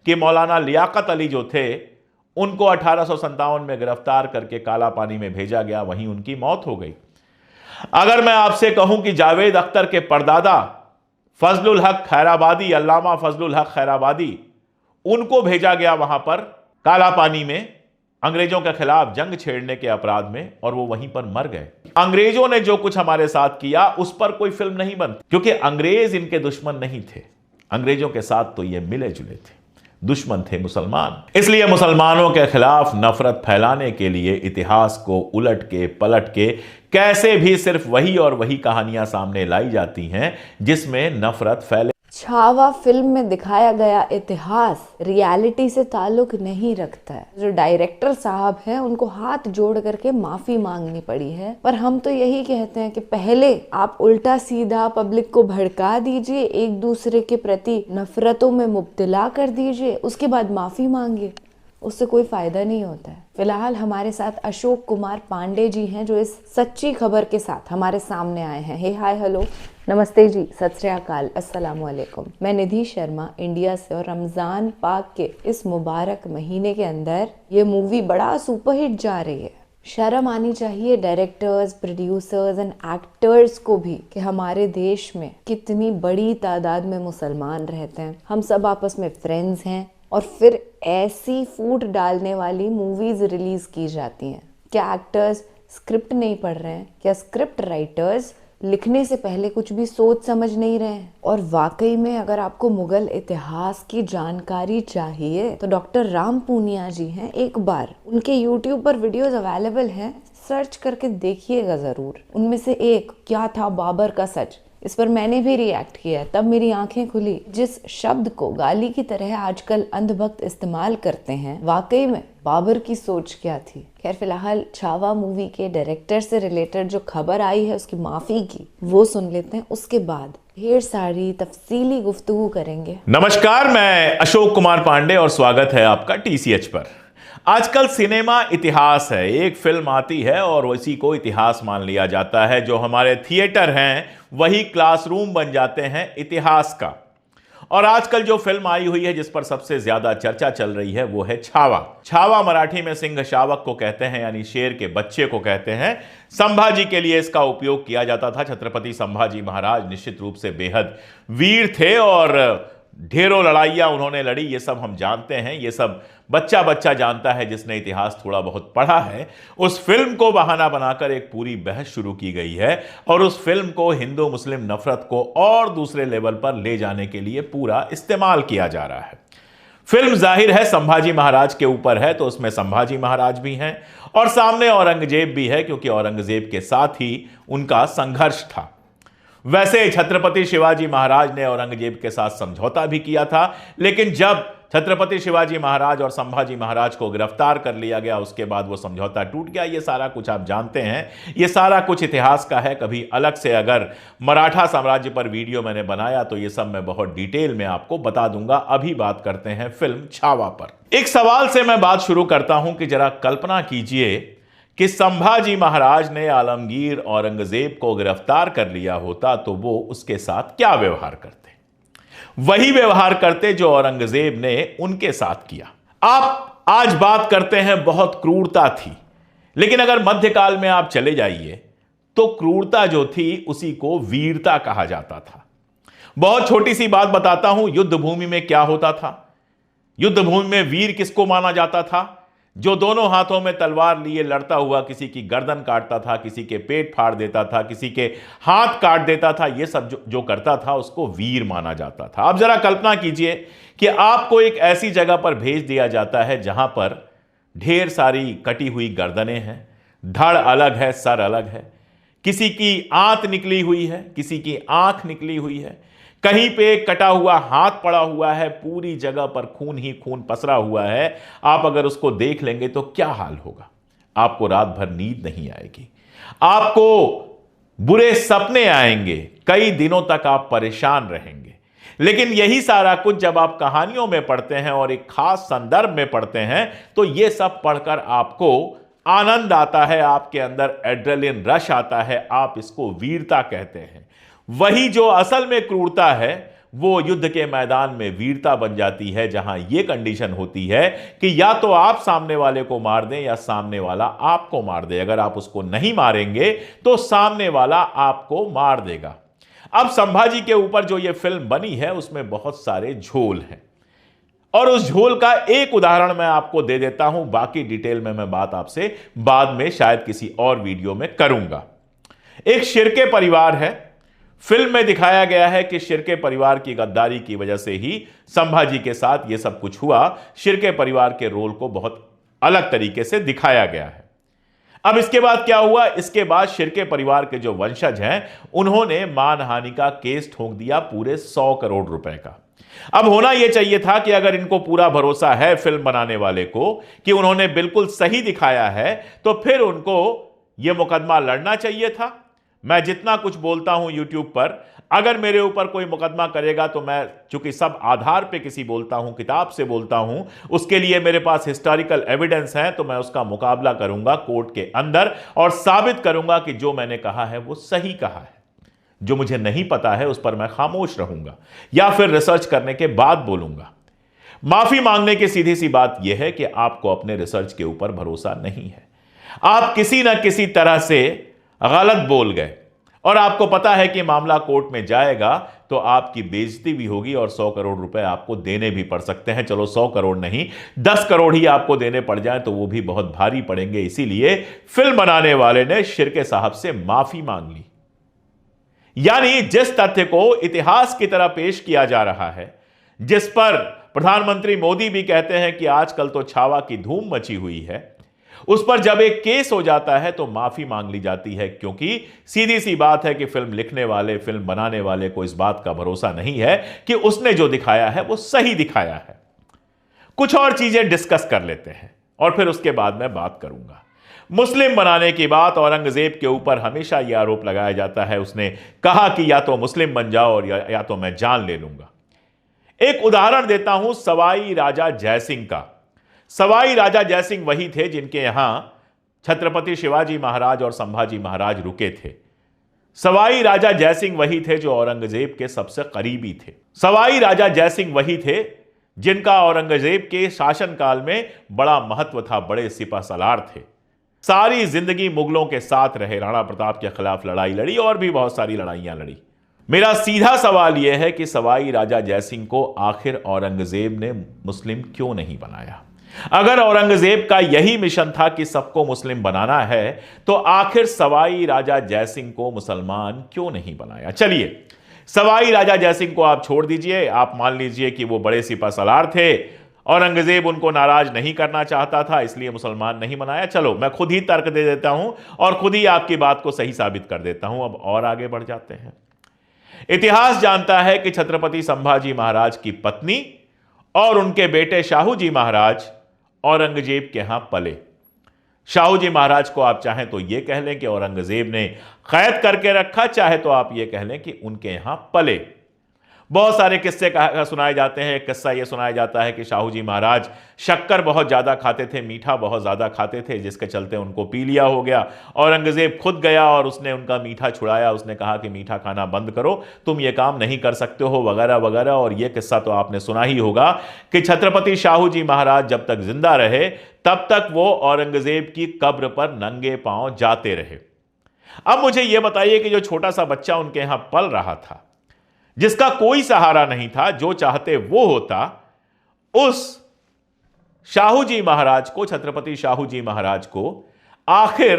कि मौलाना लियाकत अली जो थे उनको 1857 में गिरफ्तार करके काला पानी में भेजा गया, वहीं उनकी मौत हो गई। अगर मैं आपसे कहूं कि जावेद अख्तर के परदादा फजलुल हक खैराबादी, अल्लामा फजलुल हक खैराबादी, उनको भेजा गया वहां पर काला पानी में अंग्रेजों के खिलाफ जंग छेड़ने के अपराध में, और वो वहीं पर मर गए। अंग्रेजों ने जो कुछ हमारे साथ किया उस पर कोई फिल्म नहीं बनती, क्योंकि अंग्रेज इनके दुश्मन नहीं थे। अंग्रेजों के साथ तो ये मिले जुले थे, दुश्मन थे मुसलमान। इसलिए मुसलमानों के खिलाफ नफरत फैलाने के लिए इतिहास को उलट के पलट के कैसे भी सिर्फ वही और वही कहानियां सामने लाई जाती हैं जिसमें नफरत फैले। छावा फिल्म में दिखाया गया इतिहास रियलिटी से ताल्लुक नहीं रखता है। जो डायरेक्टर साहब हैं उनको हाथ जोड़ करके माफी मांगनी पड़ी है, पर हम तो यही कहते हैं कि पहले आप उल्टा सीधा पब्लिक को भड़का दीजिए, एक दूसरे के प्रति नफरतों में मुब्तला कर दीजिए, उसके बाद माफी मांगिए, उससे कोई फायदा नहीं होता है। फिलहाल हमारे साथ अशोक कुमार पांडे जी हैं जो इस सच्ची खबर के साथ हमारे सामने आए हैं। हे हाय हेलो नमस्ते जी, सत श्री अकाल, अस्सलाम वालेकुम। मैं निधि शर्मा इंडिया से, और रमज़ान पाक के इस मुबारक महीने के अंदर ये मूवी बड़ा सुपरहिट जा रही है। शर्म आनी चाहिए डायरेक्टर्स, प्रोड्यूसर्स एंड एक्टर्स को भी कि हमारे देश में कितनी बड़ी तादाद में मुसलमान रहते हैं, हम सब आपस में फ्रेंड्स हैं, और फिर ऐसी फूट डालने वाली मूवीज रिलीज की जाती हैं। क्या एक्टर्स स्क्रिप्ट नहीं पढ़ रहे हैं? क्या स्क्रिप्ट राइटर्स लिखने से पहले कुछ भी सोच समझ नहीं रहे हैं? और वाकई में अगर आपको मुगल इतिहास की जानकारी चाहिए तो डॉक्टर राम पूनिया जी हैं, एक बार उनके यूट्यूब पर वीडियोस अवेलेबल हैं, सर्च करके देखिएगा ज़रूर। उनमें से एक क्या था बाबर का सच, इस पर मैंने भी रिएक्ट किया है, तब मेरी आंखें खुली। जिस शब्द को गाली की तरह आजकल अंधभक्त इस्तेमाल करते हैं, वाकई में बाबर की सोच क्या थी। खैर फिलहाल छावा मूवी के डायरेक्टर से रिलेटेड जो खबर आई है उसकी माफी की, वो सुन लेते हैं, उसके बाद ढेर सारी तफसीली गुफ्तगू करेंगे। नमस्कार, मैं अशोक कुमार पांडे और स्वागत है आपका TCH पर। आजकल सिनेमा इतिहास है, एक फिल्म आती है और उसी को इतिहास मान लिया जाता है। जो हमारे थिएटर हैं वही क्लासरूम बन जाते हैं इतिहास का। और आजकल जो फिल्म आई हुई है जिस पर सबसे ज्यादा चर्चा चल रही है वो है छावा। छावा मराठी में सिंह शावक को कहते हैं, यानी शेर के बच्चे को कहते हैं। संभाजी के लिए इसका उपयोग किया जाता था। छत्रपति संभाजी महाराज निश्चित रूप से बेहद वीर थे और ढेरों लड़ाइयां उन्होंने लड़ी, ये सब हम जानते हैं, ये सब बच्चा बच्चा जानता है जिसने इतिहास थोड़ा बहुत पढ़ा है। उस फिल्म को बहाना बनाकर एक पूरी बहस शुरू की गई है और उस फिल्म को हिंदू मुस्लिम नफरत को और दूसरे लेवल पर ले जाने के लिए पूरा इस्तेमाल किया जा रहा है। फिल्म जाहिर है संभाजी महाराज के ऊपर है, तो उसमें संभाजी महाराज भी हैं और सामने औरंगजेब भी है, क्योंकि औरंगजेब के साथ ही उनका संघर्ष था। वैसे छत्रपति शिवाजी महाराज ने औरंगजेब के साथ समझौता भी किया था, लेकिन जब छत्रपति शिवाजी महाराज और संभाजी महाराज को गिरफ्तार कर लिया गया उसके बाद वो समझौता टूट गया। ये सारा कुछ आप जानते हैं, ये सारा कुछ इतिहास का है। कभी अलग से अगर मराठा साम्राज्य पर वीडियो मैंने बनाया तो ये सब मैं बहुत डिटेल में आपको बता दूंगा। अभी बात करते हैं फिल्म छावा पर। एक सवाल से मैं बात शुरू करता हूं कि जरा कल्पना कीजिए कि संभाजी महाराज ने आलमगीर औरंगजेब को गिरफ्तार कर लिया होता तो वो उसके साथ क्या व्यवहार करते? वही व्यवहार करते जो औरंगजेब ने उनके साथ किया। आप आज बात करते हैं बहुत क्रूरता थी, लेकिन अगर मध्यकाल में आप चले जाइए तो क्रूरता जो थी उसी को वीरता कहा जाता था। बहुत छोटी सी बात बताता हूं, युद्ध भूमि में क्या होता था। युद्ध भूमि में वीर किसको माना जाता था? जो दोनों हाथों में तलवार लिए लड़ता हुआ किसी की गर्दन काटता था, किसी के पेट फाड़ देता था, किसी के हाथ काट देता था, ये सब जो करता था उसको वीर माना जाता था। आप जरा कल्पना कीजिए कि आपको एक ऐसी जगह पर भेज दिया जाता है जहां पर ढेर सारी कटी हुई गर्दनें हैं, धड़ अलग है, सर अलग है, किसी की आंत निकली हुई है, किसी की आंख निकली हुई है, कहीं पे कटा हुआ हाथ पड़ा हुआ है, पूरी जगह पर खून ही खून पसरा हुआ है। आप अगर उसको देख लेंगे तो क्या हाल होगा? आपको रात भर नींद नहीं आएगी, आपको बुरे सपने आएंगे, कई दिनों तक आप परेशान रहेंगे। लेकिन यही सारा कुछ जब आप कहानियों में पढ़ते हैं और एक खास संदर्भ में पढ़ते हैं तो यह सब पढ़कर आपको आनंद आता है, आपके अंदर एड्रेनलिन रश आता है, आप इसको वीरता कहते हैं। वही जो असल में क्रूरता है वो युद्ध के मैदान में वीरता बन जाती है, जहां यह कंडीशन होती है कि या तो आप सामने वाले को मार दें या सामने वाला आपको मार दे। अगर आप उसको नहीं मारेंगे तो सामने वाला आपको मार देगा। अब संभाजी के ऊपर जो यह फिल्म बनी है उसमें बहुत सारे झोल हैं, और उस झोल का एक उदाहरण मैं आपको दे देता हूं। बाकी डिटेल में मैं बात आपसे बाद में शायद किसी और वीडियो में करूंगा। एक शिर्के परिवार है। फिल्म में दिखाया गया है कि शिर्के परिवार की गद्दारी की वजह से ही संभाजी के साथ यह सब कुछ हुआ। शिर्के परिवार के रोल को बहुत अलग तरीके से दिखाया गया है। अब इसके बाद क्या हुआ? इसके बाद शिर्के परिवार के जो वंशज हैं उन्होंने मानहानि का केस ठोक दिया पूरे 100 करोड़ रुपए का। अब होना यह चाहिए था कि अगर इनको पूरा भरोसा है फिल्म बनाने वाले को कि उन्होंने बिल्कुल सही दिखाया है, तो फिर उनको यह मुकदमा लड़ना चाहिए था। मैं जितना कुछ बोलता हूं YouTube पर, अगर मेरे ऊपर कोई मुकदमा करेगा तो मैं चूंकि सब आधार पे किसी बोलता हूं, किताब से बोलता हूं, उसके लिए मेरे पास हिस्टोरिकल एविडेंस है, तो मैं उसका मुकाबला करूंगा कोर्ट के अंदर और साबित करूंगा कि जो मैंने कहा है वो सही कहा है। जो मुझे नहीं पता है उस पर मैं खामोश रहूंगा या फिर रिसर्च करने के बाद बोलूंगा। माफी मांगने की सीधी सी बात यह है कि आपको अपने रिसर्च के ऊपर भरोसा नहीं है। आप किसी ना किसी तरह से गलत बोल गए और आपको पता है कि मामला कोर्ट में जाएगा तो आपकी बेइज्जती भी होगी और 100 करोड़ रुपए आपको देने भी पड़ सकते हैं। चलो 100 करोड़ नहीं, 10 करोड़ ही आपको देने पड़ जाए तो वो भी बहुत भारी पड़ेंगे। इसीलिए फिल्म बनाने वाले ने शिर्के साहब से माफी मांग ली। यानी जिस तथ्य को इतिहास की तरह पेश किया जा रहा है, जिस पर प्रधानमंत्री मोदी भी कहते हैं कि आजकल तो छावा की धूम मची हुई है, उस पर जब एक केस हो जाता है तो माफी मांग ली जाती है, क्योंकि सीधी सी बात है कि फिल्म लिखने वाले, फिल्म बनाने वाले को इस बात का भरोसा नहीं है कि उसने जो दिखाया है वो सही दिखाया है। कुछ और चीजें डिस्कस कर लेते हैं और फिर उसके बाद मैं बात करूंगा। मुस्लिम बनाने की बात औरंगजेब के ऊपर हमेशा यह आरोप लगाया जाता है, उसने कहा कि या तो मुस्लिम बन जाओ और या तो मैं जान ले लूंगा। एक उदाहरण देता हूं सवाई राजा जयसिंह का। सवाई राजा जयसिंह वही थे जिनके यहां छत्रपति शिवाजी महाराज और संभाजी महाराज रुके थे। सवाई राजा जयसिंह वही थे जो औरंगजेब के सबसे करीबी थे। सवाई राजा जयसिंह वही थे जिनका औरंगजेब के शासनकाल में बड़ा महत्व था, बड़े सिपह सलार थे। सारी जिंदगी मुगलों के साथ रहे, राणा प्रताप के खिलाफ लड़ाई लड़ी और भी बहुत सारी लड़ाइयां लड़ी। मेरा सीधा सवाल यह है कि सवाई राजा जयसिंह को आखिर औरंगजेब ने मुस्लिम क्यों नहीं बनाया? अगर औरंगजेब का यही मिशन था कि सबको मुस्लिम बनाना है, तो आखिर सवाई राजा जयसिंह को मुसलमान क्यों नहीं बनाया? चलिए, सवाई राजा जयसिंह को आप छोड़ दीजिए, आप मान लीजिए कि वो बड़े सिपह सलार थे, औरंगजेब उनको नाराज नहीं करना चाहता था इसलिए मुसलमान नहीं बनाया। चलो, मैं खुद ही तर्क दे देता हूं और खुद ही आपकी बात को सही साबित कर देता हूं। अब और आगे बढ़ जाते हैं। इतिहास जानता है कि छत्रपति संभाजी महाराज की पत्नी और उनके बेटे शाहू जी महाराज औरंगजेब के यहां पले। शाहू जी महाराज को आप चाहें तो यह कह लें कि औरंगजेब ने कैद करके रखा, चाहे तो आप यह कह लें कि उनके यहां पले। बहुत सारे किस्से सुनाए जाते हैं। एक किस्सा यह सुनाया जाता है कि शाहू जी महाराज शक्कर बहुत ज्यादा खाते थे, मीठा बहुत ज्यादा खाते थे, जिसके चलते उनको पीलिया हो गया। औरंगजेब खुद गया और उसने उनका मीठा छुड़ाया। उसने कहा कि मीठा खाना बंद करो, तुम ये काम नहीं कर सकते हो, वगैरह वगैरह। और यह किस्सा तो आपने सुना ही होगा कि छत्रपति शाहू जी महाराज जब तक जिंदा रहे तब तक वो औरंगजेब की कब्र पर नंगे पांव जाते रहे। अब मुझे यह बताइए कि जो छोटा सा बच्चा उनके यहां पल रहा था, जिसका कोई सहारा नहीं था, जो चाहते वो होता, उस शाहू जी महाराज को, छत्रपति शाहू जी महाराज को आखिर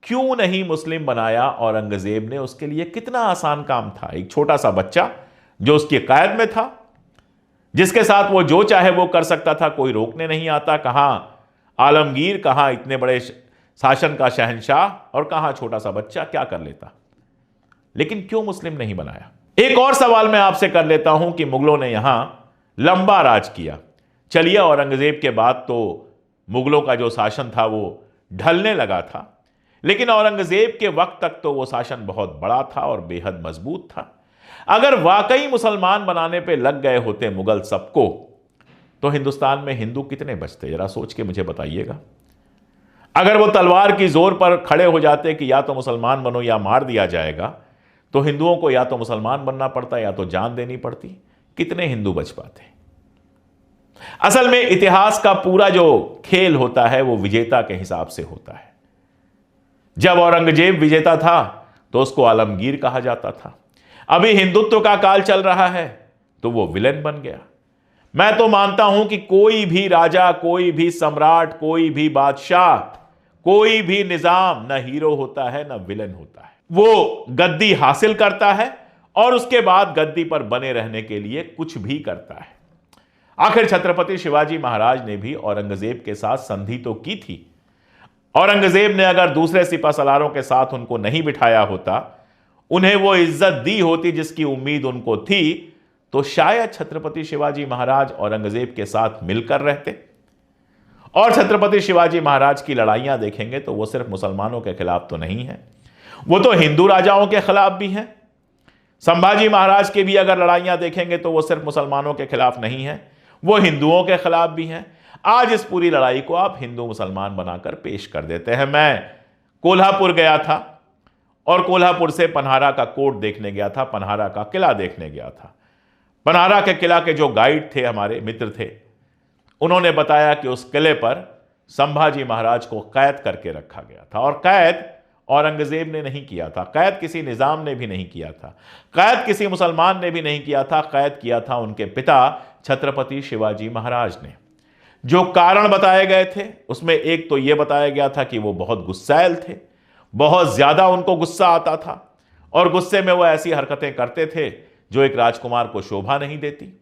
क्यों नहीं मुस्लिम बनाया औरंगजेब ने? उसके लिए कितना आसान काम था। एक छोटा सा बच्चा जो उसकी कैद में था, जिसके साथ वो जो चाहे वो कर सकता था, कोई रोकने नहीं आता। कहां आलमगीर, कहां इतने बड़े शासन का शहंशाह, और कहां छोटा सा बच्चा, क्या कर लेता? लेकिन क्यों मुस्लिम नहीं बनाया? एक और सवाल मैं आपसे कर लेता हूं कि मुगलों ने यहां लंबा राज किया। चलिए, औरंगजेब के बाद तो मुगलों का जो शासन था वो ढलने लगा था, लेकिन औरंगजेब के वक्त तक तो वो शासन बहुत बड़ा था और बेहद मजबूत था। अगर वाकई मुसलमान बनाने पे लग गए होते मुगल सबको, तो हिंदुस्तान में हिंदू कितने बचते? जरा सोच के मुझे बताइएगा। अगर वो तलवार की जोर पर खड़े हो जाते कि या तो मुसलमान बनो या मार दिया जाएगा, तो हिंदुओं को या तो मुसलमान बनना पड़ता या तो जान देनी पड़ती। कितने हिंदू बच पाते। असल में इतिहास का पूरा जो खेल होता है वो विजेता के हिसाब से होता है। जब औरंगजेब विजेता था तो उसको आलमगीर कहा जाता था। अभी हिंदुत्व का काल चल रहा है तो वो विलेन बन गया। मैं तो मानता हूं कि कोई भी राजा, कोई भी सम्राट, कोई भी बादशाह, कोई भी निजाम न हीरो होता है न विलेन होता है। वो गद्दी हासिल करता है और उसके बाद गद्दी पर बने रहने के लिए कुछ भी करता है। आखिर छत्रपति शिवाजी महाराज ने भी औरंगजेब के साथ संधि तो की थी। औरंगजेब ने अगर दूसरे सिपहसालारों के साथ उनको नहीं बिठाया होता, उन्हें वो इज्जत दी होती जिसकी उम्मीद उनको थी, तो शायद छत्रपति शिवाजी महाराज औरंगजेब के साथ मिलकर रहते। और छत्रपति शिवाजी महाराज की लड़ाइयां देखेंगे तो वो सिर्फ मुसलमानों के खिलाफ तो नहीं है, वो तो हिंदू राजाओं के खिलाफ भी हैं। संभाजी महाराज की भी अगर लड़ाइयां देखेंगे तो वो सिर्फ मुसलमानों के खिलाफ नहीं है, वो हिंदुओं के खिलाफ भी हैं। आज इस पूरी लड़ाई को आप हिंदू मुसलमान बनाकर पेश कर देते हैं। मैं कोल्हापुर गया था और कोल्हापुर से पन्हारा का कोट देखने गया था, पन्हारा का किला देखने गया था। पन्हारा के किला के जो गाइड थे, हमारे मित्र थे, उन्होंने बताया कि उस किले पर संभाजी महाराज को कैद करके रखा गया था। और कैद औरंगजेब ने नहीं किया था, कैद किसी निजाम ने भी नहीं किया था, कैद किसी मुसलमान ने भी नहीं किया था, कैद किया था उनके पिता छत्रपति शिवाजी महाराज ने। जो कारण बताए गए थे उसमें एक तो यह बताया गया था कि वो बहुत गुस्सैल थे, बहुत ज्यादा उनको गुस्सा आता था और गुस्से में वो ऐसी हरकतें करते थे जो एक राजकुमार को शोभा नहीं देती।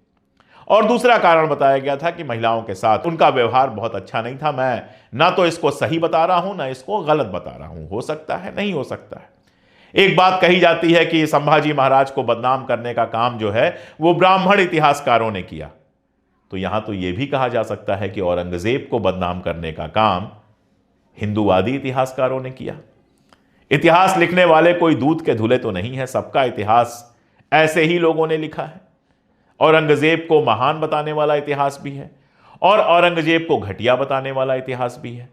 और दूसरा कारण बताया गया था कि महिलाओं के साथ उनका व्यवहार बहुत अच्छा नहीं था। मैं ना तो इसको सही बता रहा हूं ना इसको गलत बता रहा हूं, हो सकता है, नहीं हो सकता है। एक बात कही जाती है कि संभाजी महाराज को बदनाम करने का काम जो है वो ब्राह्मण इतिहासकारों ने किया, तो यहां तो यह भी कहा जा सकता है कि औरंगजेब को बदनाम करने का काम हिंदूवादी इतिहासकारों ने किया। इतिहास लिखने वाले कोई दूध के धुले तो नहीं है, सबका इतिहास ऐसे ही लोगों ने लिखा है। औरंगजेब को महान बताने वाला इतिहास भी है और औरंगजेब को घटिया बताने वाला इतिहास भी है।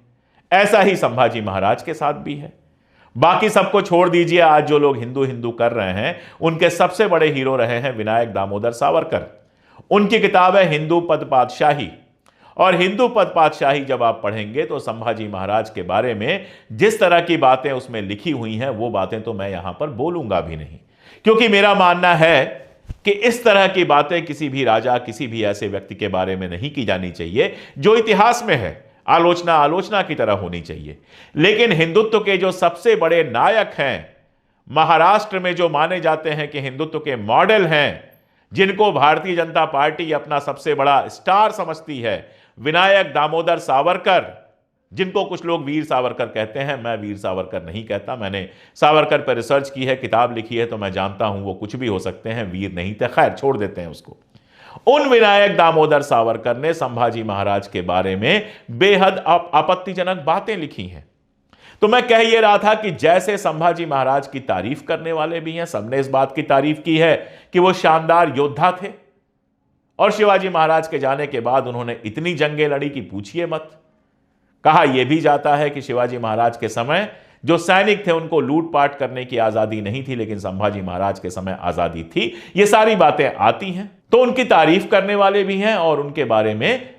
ऐसा ही संभाजी महाराज के साथ भी है। बाकी सबको छोड़ दीजिए, आज जो लोग हिंदू हिंदू कर रहे हैं उनके सबसे बड़े हीरो रहे हैं विनायक दामोदर सावरकर। उनकी किताब है हिंदू पद पातशाही, और हिंदू पद पातशाही जब आप पढ़ेंगे तो संभाजी महाराज के बारे में जिस तरह की बातें उसमें लिखी हुई हैं वो बातें तो मैं यहां पर बोलूंगा भी नहीं, क्योंकि मेरा मानना है कि इस तरह की बातें किसी भी राजा, किसी भी ऐसे व्यक्ति के बारे में नहीं की जानी चाहिए जो इतिहास में है। आलोचना आलोचना की तरह होनी चाहिए। लेकिन हिंदुत्व के जो सबसे बड़े नायक हैं, महाराष्ट्र में जो माने जाते हैं कि हिंदुत्व के मॉडल हैं, जिनको भारतीय जनता पार्टी अपना सबसे बड़ा स्टार समझती है, विनायक दामोदर सावरकर, जिनको कुछ लोग वीर सावरकर कहते हैं, मैं वीर सावरकर नहीं कहता। मैंने सावरकर पर रिसर्च की है, किताब लिखी है, तो मैं जानता हूं वो कुछ भी हो सकते हैं, वीर नहीं थे। खैर, छोड़ देते हैं उसको। उन विनायक दामोदर सावरकर ने संभाजी महाराज के बारे में बेहद आपत्तिजनक बातें लिखी हैं। तो मैं कह यह रहा था कि जैसे संभाजी महाराज की तारीफ करने वाले भी हैं, सबने इस बात की तारीफ की है कि वो शानदार योद्धा थे और शिवाजी महाराज के जाने के बाद उन्होंने इतनी जंगें लड़ी कि पूछिए मत। कहा यह भी जाता है कि शिवाजी महाराज के समय जो सैनिक थे उनको लूटपाट करने की आजादी नहीं थी, लेकिन संभाजी महाराज के समय आजादी थी। ये सारी बातें आती हैं, तो उनकी तारीफ करने वाले भी हैं और उनके बारे में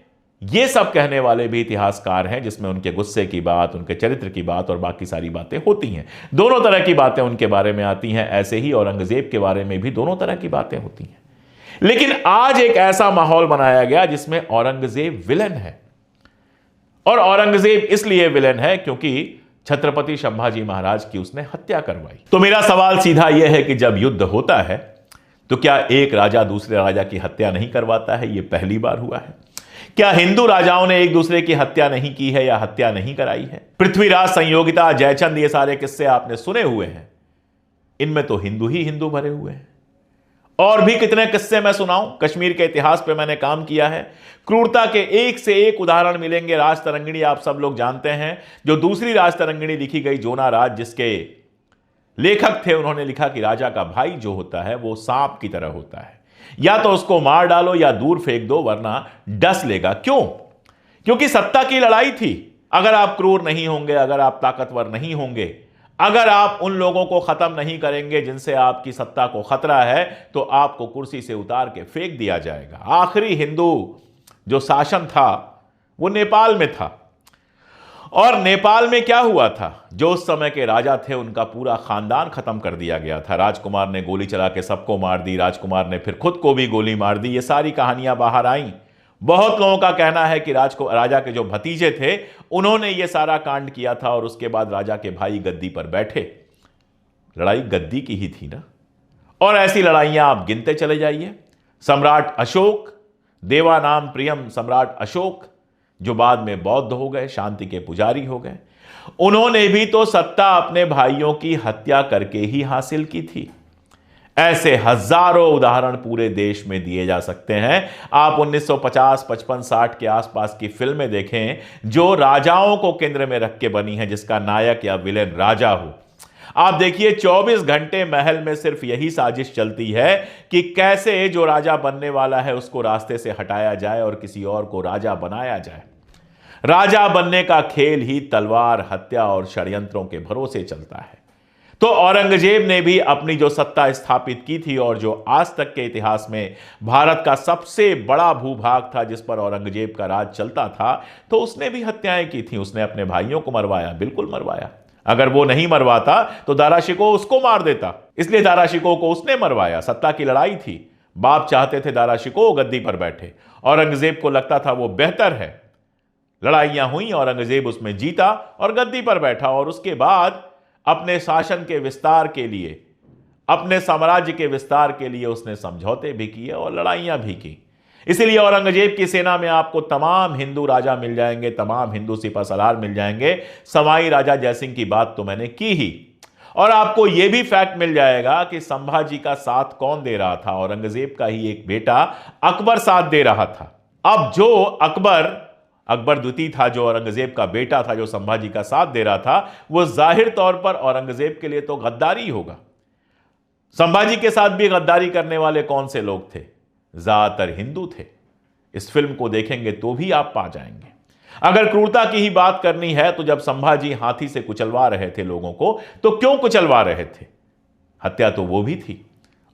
ये सब कहने वाले भी इतिहासकार हैं, जिसमें उनके गुस्से की बात, उनके चरित्र की बात और बाकी सारी बातें होती हैं। दोनों तरह की बातें उनके बारे में आती हैं। ऐसे ही औरंगजेब के बारे में भी दोनों तरह की बातें होती हैं। लेकिन आज एक ऐसा माहौल बनाया गया जिसमें औरंगजेब विलेन है, और औरंगजेब इसलिए विलेन है क्योंकि छत्रपति संभाजी महाराज की उसने हत्या करवाई। तो मेरा सवाल सीधा यह है कि जब युद्ध होता है तो क्या एक राजा दूसरे राजा की हत्या नहीं करवाता है? यह पहली बार हुआ है। क्या हिंदू राजाओं ने एक दूसरे की हत्या नहीं की है या हत्या नहीं कराई है? पृथ्वीराज, संयोगिता, जयचंद, ये सारे किस्से आपने सुने हुए हैं। इनमें तो हिंदू ही हिंदू भरे हुए हैं। और भी कितने किस्से मैं सुनाऊं? कश्मीर के इतिहास पे मैंने काम किया है। क्रूरता के एक से एक उदाहरण मिलेंगे। राजतरंगिणी आप सब लोग जानते हैं, जो दूसरी राजतरंगिणी लिखी गई, जोना राज, जिसके लेखक थे, उन्होंने लिखा कि राजा का भाई जो होता है वो सांप की तरह होता है, या तो उसको मार डालो या दूर फेंक दो, वरना डस लेगा। क्यों? क्योंकि सत्ता की लड़ाई थी। अगर आप क्रूर नहीं होंगे, अगर आप ताकतवर नहीं होंगे, अगर आप उन लोगों को खत्म नहीं करेंगे जिनसे आपकी सत्ता को खतरा है, तो आपको कुर्सी से उतार के फेंक दिया जाएगा। आखिरी हिंदू जो शासन था वो नेपाल में था, और नेपाल में क्या हुआ था, जो उस समय के राजा थे उनका पूरा खानदान खत्म कर दिया गया था। राजकुमार ने गोली चला के सबको मार दी, राजकुमार ने फिर खुद को भी गोली मार दी। ये सारी कहानियां बाहर आई। बहुत लोगों का कहना है कि राजा के जो भतीजे थे उन्होंने ये सारा कांड किया था, और उसके बाद राजा के भाई गद्दी पर बैठे। लड़ाई गद्दी की ही थी ना, और ऐसी लड़ाइयां आप गिनते चले जाइए। सम्राट अशोक, देवानाम प्रियम सम्राट अशोक, जो बाद में बौद्ध हो गए, शांति के पुजारी हो गए, उन्होंने भी तो सत्ता अपने भाइयों की हत्या करके ही हासिल की थी। ऐसे हजारों उदाहरण पूरे देश में दिए जा सकते हैं। आप 1950, 55, 60 के आसपास की फिल्में देखें जो राजाओं को केंद्र में रख के बनी है, जिसका नायक या विलेन राजा हो। आप देखिए 24 घंटे महल में सिर्फ यही साजिश चलती है कि कैसे जो राजा बनने वाला है उसको रास्ते से हटाया जाए और किसी और को राजा बनाया जाए। राजा बनने का खेल ही तलवार, हत्या और षड्यंत्रों के भरोसे चलता है। तो औरंगजेब ने भी अपनी जो सत्ता स्थापित की थी, और जो आज तक के इतिहास में भारत का सबसे बड़ा भूभाग था जिस पर औरंगजेब का राज चलता था, तो उसने भी हत्याएं की थी। उसने अपने भाइयों को मरवाया, बिल्कुल मरवाया। अगर वो नहीं मरवाता तो दारा शिकोह उसको मार देता, इसलिए दारा शिकोह को उसने मरवाया। सत्ता की लड़ाई थी। बाप चाहते थे दारा शिकोह गद्दी पर बैठे, औरंगजेब को लगता था वो बेहतर है। लड़ाइयां हुई, औरंगजेब उसमें जीता और गद्दी पर बैठा, और उसके बाद अपने शासन के विस्तार के लिए, अपने साम्राज्य के विस्तार के लिए उसने समझौते भी किए और लड़ाइयां भी की। इसलिए औरंगजेब की सेना में आपको तमाम हिंदू राजा मिल जाएंगे, तमाम हिंदू सिपह सलार मिल जाएंगे। सवाई राजा जयसिंह की बात तो मैंने की ही। और आपको यह भी फैक्ट मिल जाएगा कि संभाजी का साथ कौन दे रहा था। औरंगजेब का ही एक बेटा अकबर साथ दे रहा था। अब जो अकबर द्वितीय था, जो औरंगजेब का बेटा था, जो संभाजी का साथ दे रहा था, वो जाहिर तौर पर औरंगजेब के लिए तो गद्दारी होगा। संभाजी के साथ भी गद्दारी करने वाले कौन से लोग थे? ज्यादातर हिंदू थे। इस फिल्म को देखेंगे तो भी आप पा जाएंगे। अगर क्रूरता की ही बात करनी है तो जब संभाजी हाथी से कुचलवा रहे थे लोगों को, तो क्यों कुचलवा रहे थे? हत्या तो वो भी थी,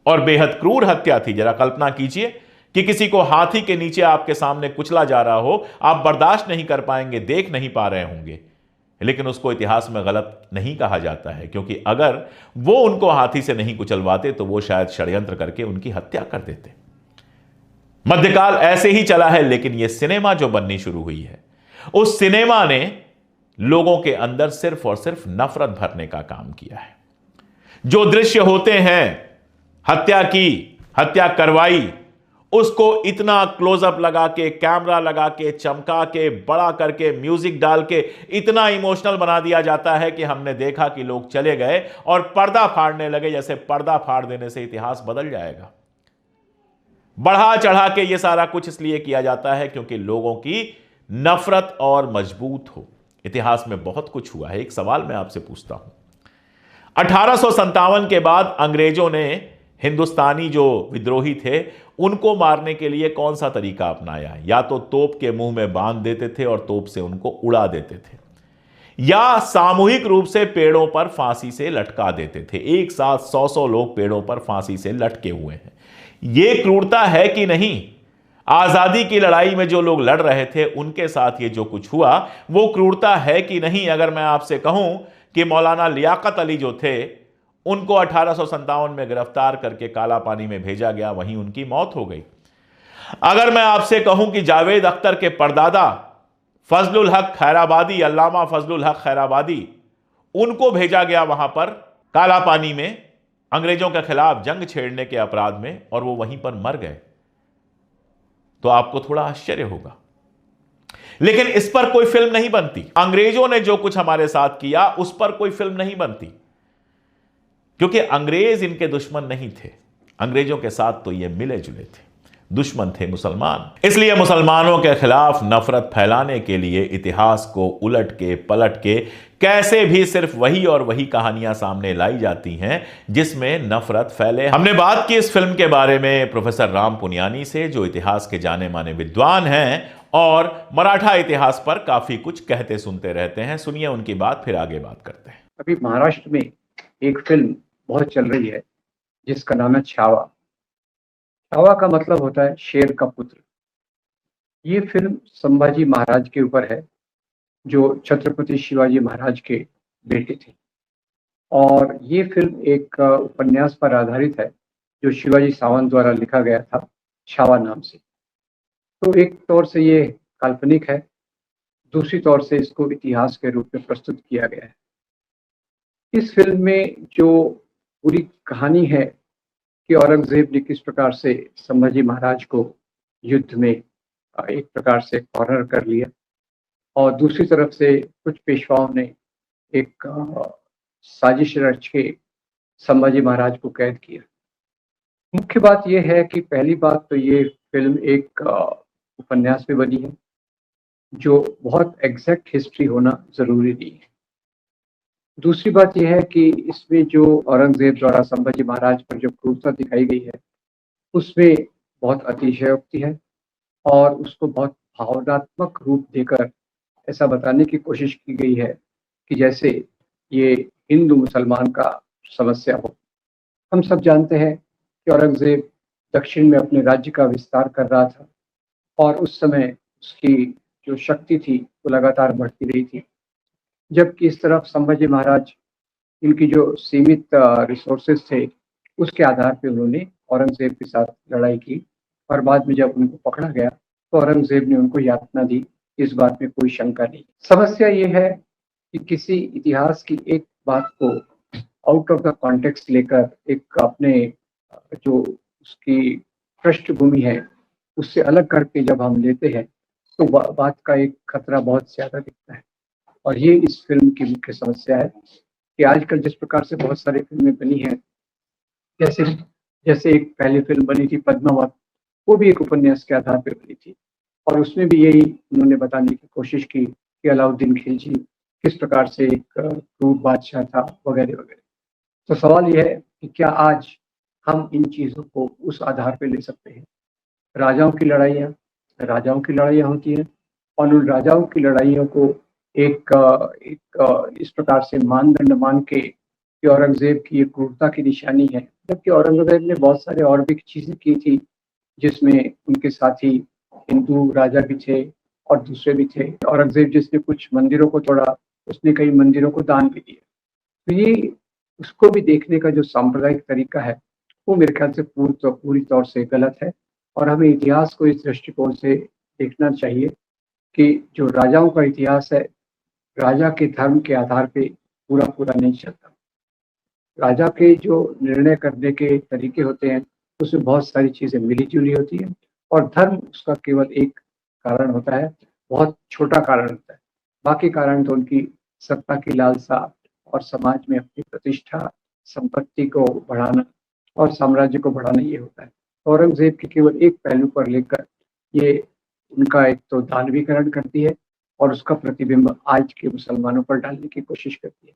और बेहद क्रूर हत्या थी। जरा कल्पना कीजिए कि किसी को हाथी के नीचे आपके सामने कुचला जा रहा हो, आप बर्दाश्त नहीं कर पाएंगे, देख नहीं पा रहे होंगे, लेकिन उसको इतिहास में गलत नहीं कहा जाता है, क्योंकि अगर वो उनको हाथी से नहीं कुचलवाते तो वो शायद षड्यंत्र करके उनकी हत्या कर देते। मध्यकाल ऐसे ही चला है, लेकिन यह सिनेमा जो बननी शुरू हुई है, उस सिनेमा ने लोगों के अंदर सिर्फ और सिर्फ नफरत भरने का काम किया है। जो दृश्य होते हैं, हत्या की, हत्या करवाई, उसको इतना क्लोजअप लगा के, कैमरा लगा के, चमका के, बड़ा करके, म्यूजिक डाल के इतना इमोशनल बना दिया जाता है कि हमने देखा कि लोग चले गए और पर्दा फाड़ने लगे, जैसे पर्दा फाड़ देने से इतिहास बदल जाएगा। बढ़ा चढ़ा के ये सारा कुछ इसलिए किया जाता है क्योंकि लोगों की नफरत और मजबूत हो। इतिहास में बहुत कुछ हुआ है। एक सवाल मैं आपसे पूछता हूं, 1857 के बाद अंग्रेजों ने हिंदुस्तानी जो विद्रोही थे उनको मारने के लिए कौन सा तरीका अपनाया? या तो तोप के मुंह में बांध देते थे और तोप से उनको उड़ा देते थे, या सामूहिक रूप से पेड़ों पर फांसी से लटका देते थे। एक साथ 100 लोग पेड़ों पर फांसी से लटके हुए हैं। यह क्रूरता है कि नहीं? आजादी की लड़ाई में जो लोग लड़ रहे थे उनके साथ ये जो कुछ हुआ वो क्रूरता है कि नहीं? अगर मैं आपसे कहूं कि मौलाना लियाकत अली जो थे उनको 1857 में गिरफ्तार करके काला पानी में भेजा गया, वहीं उनकी मौत हो गई। अगर मैं आपसे कहूं कि जावेद अख्तर के परदादा फजलुल हक खैराबादी, अल्लामा फजलुल हक खैराबादी, उनको भेजा गया वहां पर काला पानी में अंग्रेजों के खिलाफ जंग छेड़ने के अपराध में, और वो वहीं पर मर गए, तो आपको थोड़ा आश्चर्य होगा। लेकिन इस पर कोई फिल्म नहीं बनती। अंग्रेजों ने जो कुछ हमारे साथ किया उस पर कोई फिल्म नहीं बनती, क्योंकि अंग्रेज इनके दुश्मन नहीं थे। अंग्रेजों के साथ तो ये मिले जुले थे, दुश्मन थे मुसलमान। इसलिए मुसलमानों के खिलाफ नफरत फैलाने के लिए इतिहास को उलट के पलट के कैसे भी सिर्फ वही और वही कहानियां सामने लाई जाती हैं जिसमें नफरत फैले। हमने बात की इस फिल्म के बारे में प्रोफेसर राम पुनियानी से, जो इतिहास के जाने माने विद्वान हैं और मराठा इतिहास पर काफी कुछ कहते सुनते रहते हैं। सुनिए उनकी बात, फिर आगे बात करते हैं। अभी महाराष्ट्र में एक फिल्म बहुत चल रही है जिसका नाम है छावा। छावा का मतलब होता है शेर का पुत्र। ये फिल्म संभाजी महाराज के ऊपर है, जो छत्रपति शिवाजी महाराज के बेटे थे। और ये फिल्म एक उपन्यास पर आधारित है जो शिवाजी सावंत द्वारा लिखा गया था, छावा नाम से। तो एक तौर से ये काल्पनिक है, दूसरी तौर से इसको इतिहास के रूप में प्रस्तुत किया गया है। इस फिल्म में जो पूरी कहानी है कि औरंगजेब ने किस प्रकार से संभाजी महाराज को युद्ध में एक प्रकार से कॉर्नर कर लिया, और दूसरी तरफ से कुछ पेशवाओं ने एक साजिश रच के संभाजी महाराज को कैद किया। मुख्य बात यह है कि पहली बात तो ये फिल्म एक उपन्यास में बनी है, जो बहुत एग्जैक्ट हिस्ट्री होना जरूरी नहीं है। दूसरी बात यह है कि इसमें जो औरंगजेब द्वारा संभाजी महाराज पर जो क्रूरता दिखाई गई है उसमें बहुत अतिशयोक्ति है, और उसको बहुत भावनात्मक रूप देकर ऐसा बताने की कोशिश की गई है कि जैसे ये हिंदू मुसलमान का समस्या हो। हम सब जानते हैं कि औरंगजेब दक्षिण में अपने राज्य का विस्तार कर रहा था, और उस समय उसकी जो शक्ति थी वो लगातार बढ़ती रही थी, जबकि इस तरफ संभाजी महाराज, इनकी जो सीमित रिसोर्सेज थे उसके आधार पर उन्होंने औरंगजेब के साथ लड़ाई की, और बाद में जब उनको पकड़ा गया तो औरंगजेब ने उनको यातना दी। इस बात में कोई शंका नहीं। समस्या ये है कि किसी इतिहास की एक बात को आउट ऑफ द कॉन्टेक्स्ट लेकर एक अपने जो उसकी पृष्ठभूमि है उससे अलग करके जब हम लेते हैं तो बात का एक खतरा बहुत ज्यादा दिखता है। और ये इस फिल्म की मुख्य समस्या है कि आजकल जिस प्रकार से बहुत सारी फिल्में बनी हैं, जैसे जैसे एक पहली फिल्म बनी थी पद्मावत, वो भी एक उपन्यास के आधार पर बनी थी, और उसमें भी यही उन्होंने बताने की कोशिश की कि अलाउद्दीन खिलजी किस प्रकार से एक क्रूर बादशाह था, वगैरह वगैरह। तो सवाल यह है कि क्या आज हम इन चीज़ों को उस आधार पर ले सकते हैं? राजाओं की लड़ाइयाँ होती हैं, और उन राजाओं की लड़ाइयों को एक इस प्रकार से मानदंड मान के कि औरंगजेब की ये क्रूरता की निशानी है, जबकि औरंगजेब ने बहुत सारे और भी चीज़ें की थी जिसमें उनके साथी हिंदू राजा भी थे और दूसरे भी थे। औरंगजेब जिसने कुछ मंदिरों को तोड़ा, उसने कई मंदिरों को दान भी दिया। तो ये उसको भी देखने का जो सांप्रदायिक तरीका है वो मेरे ख्याल से पूरी तौर से गलत है, और हमें इतिहास को इस दृष्टिकोण से देखना चाहिए कि जो राजाओं का इतिहास है, राजा के धर्म के आधार पे पूरा पूरा नहीं चलता। राजा के जो निर्णय करने के तरीके होते हैं उसमें बहुत सारी चीजें मिली जुली होती हैं, और धर्म उसका केवल एक कारण होता है, बहुत छोटा कारण होता है। बाकी कारण तो उनकी सत्ता की लालसा और समाज में अपनी प्रतिष्ठा, संपत्ति को बढ़ाना और साम्राज्य को बढ़ाना ये होता है। औरंगजेब के केवल एक पहलू पर लेकर ये उनका एक तो दानवीकरण करती है, और उसका प्रतिबिंब आज के मुसलमानों पर डालने की कोशिश करती है।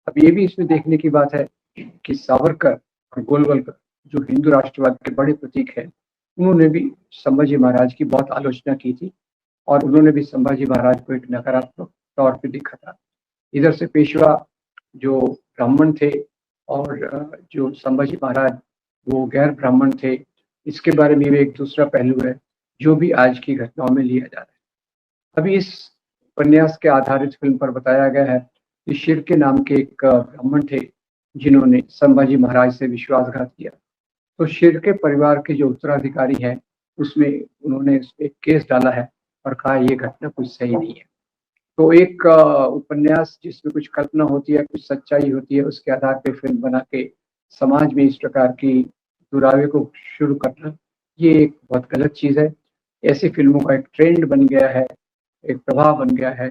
अब ये भी इसमें देखने की बात है कि सावरकर और गोलवलकर, जो हिंदू राष्ट्रवाद के बड़े प्रतीक हैं, उन्होंने भी संभाजी महाराज की बहुत आलोचना की थी, और उन्होंने भी संभाजी महाराज को एक नकारात्मक तौर पे देखा था। इधर से पेशवा जो ब्राह्मण थे, और जो संभाजी महाराज वो गैर ब्राह्मण थे। इसके बारे में भी एक दूसरा पहलू है जो भी आज की घटनाओं में लिया जा रहा है। अभी इस उपन्यास के आधारित फिल्म पर बताया गया है कि शिर्के नाम के एक ब्राह्मण थे जिन्होंने संभाजी महाराज से विश्वासघात किया। तो शिर्के परिवार के जो उत्तराधिकारी हैं उसमें उन्होंने एक केस डाला है और कहा ये घटना कुछ सही नहीं है। तो एक उपन्यास जिसमें कुछ कल्पना होती है, कुछ सच्चाई होती है, उसके आधार पर फिल्म बना के समाज में इस प्रकार की दुरावे को शुरू करना, ये एक बहुत गलत चीज़ है। ऐसी फिल्मों का एक ट्रेंड बन गया है, एक प्रभाव बन गया है,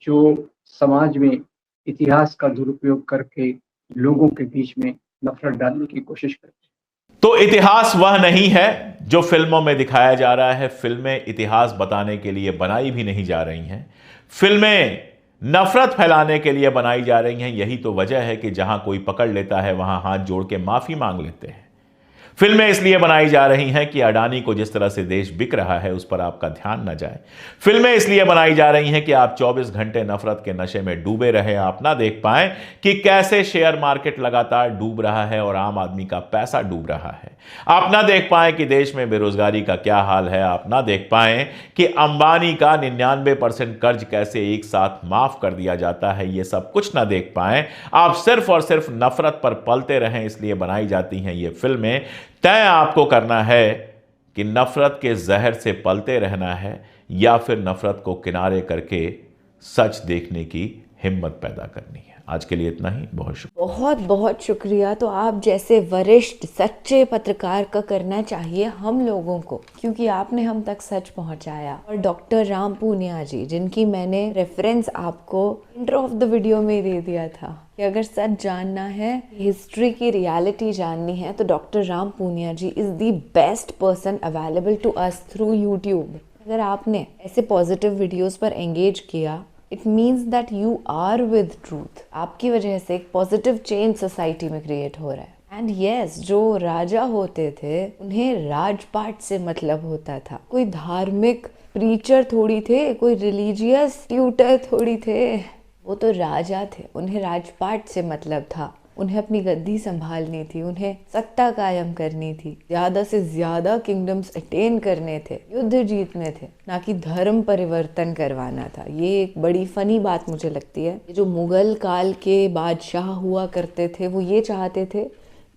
जो समाज में इतिहास का दुरुपयोग करके लोगों के बीच में नफरत डालने की कोशिश करते हैं। तो इतिहास वह नहीं है जो फिल्मों में दिखाया जा रहा है। फिल्में इतिहास बताने के लिए बनाई भी नहीं जा रही हैं, फिल्में नफरत फैलाने के लिए बनाई जा रही हैं। यही तो वजह है कि जहां कोई पकड़ लेता है वहां हाथ जोड़ के माफी मांग लेते हैं। फिल्में इसलिए बनाई जा रही हैं कि अडानी को जिस तरह से देश बिक रहा है उस पर आपका ध्यान न जाए। फिल्में इसलिए बनाई जा रही हैं कि आप 24 घंटे नफरत के नशे में डूबे रहे, आप ना देख पाएं कि कैसे शेयर मार्केट लगातार डूब रहा है और आम आदमी का पैसा डूब रहा है। आप ना देख पाएं कि देश में बेरोजगारी का क्या हाल है। आप ना देख पाएं कि अंबानी का 99% कर्ज कैसे एक साथ माफ कर दिया जाता है। ये सब कुछ ना देख पाएं। आप सिर्फ और सिर्फ नफरत पर पलते रहें, इसलिए बनाई जाती हैं ये फिल्में। तय आपको करना है कि नफरत के जहर से पलते रहना है या फिर नफरत को किनारे करके सच देखने की हिम्मत पैदा करनी है। आज के लिए इतना ही। बहुत शुक्रिया। बहुत बहुत शुक्रिया। तो आप जैसे वरिष्ठ सच्चे पत्रकार का करना चाहिए हम लोगों को, क्योंकि आपने हम तक सच पहुंचाया। और डॉक्टर राम पूनिया जी, जिनकी मैंने रेफरेंस आपको इंट्रो ऑफ द वीडियो में दे दिया था कि अगर सच जानना है, हिस्ट्री की रियलिटी जाननी है, तो doctor Ram Poonia ji is the best person available to us through YouTube. अगर आपने ऐसे पॉजिटिव वीडियोस पर एंगेज किया, it means that you are with truth. आपकी वजह से एक पॉजिटिव चेंज सोसाइटी में क्रिएट हो रहा है। एंड यस, जो राजा होते थे उन्हें राजपाट से मतलब होता था। कोई धार्मिक प्रीचर थोड़ी थे, कोई रिलीजियस ट्यूटर थोड़ी थे, वो तो राजा थे। उन्हें राजपाट से मतलब था। उन्हें अपनी गद्दी संभालनी थी, उन्हें सत्ता कायम करनी थी, ज्यादा से ज्यादा किंगडम्स अटेन करने थे, युद्ध जीतने थे, ना कि धर्म परिवर्तन करवाना था। ये एक बड़ी फनी बात मुझे लगती है। जो मुगल काल के बादशाह हुआ करते थे वो ये चाहते थे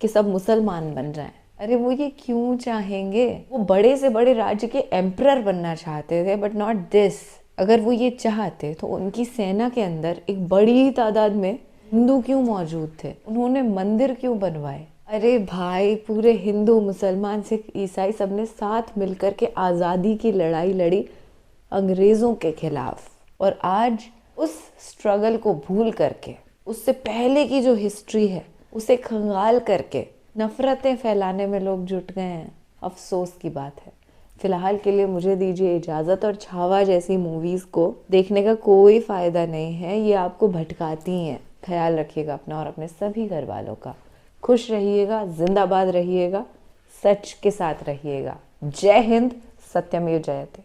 कि सब मुसलमान बन जाएं। अरे वो ये क्यों चाहेंगे? वो बड़े से बड़े राज्य के एम्परर बनना चाहते थे, बट नॉट दिस। अगर वो ये चाहते तो उनकी सेना के अंदर एक बड़ी तादाद में हिंदू क्यों मौजूद थे? उन्होंने मंदिर क्यों बनवाए? अरे भाई, पूरे हिंदू, मुसलमान, सिख, ईसाई सबने साथ मिलकर के आज़ादी की लड़ाई लड़ी अंग्रेज़ों के खिलाफ। और आज उस स्ट्रगल को भूल करके, उससे पहले की जो हिस्ट्री है उसे खंगाल करके नफरतें फैलाने में लोग जुट गए हैं। अफसोस की बात है। फिलहाल के लिए मुझे दीजिए इजाज़त। और छावा जैसी मूवीज़ को देखने का कोई फ़ायदा नहीं है, ये आपको भटकाती हैं। ख्याल रखिएगा अपना और अपने सभी घर वालों का। खुश रहिएगा, जिंदाबाद रहिएगा, सच के साथ रहिएगा। जय हिंद, सत्यमेव जयते।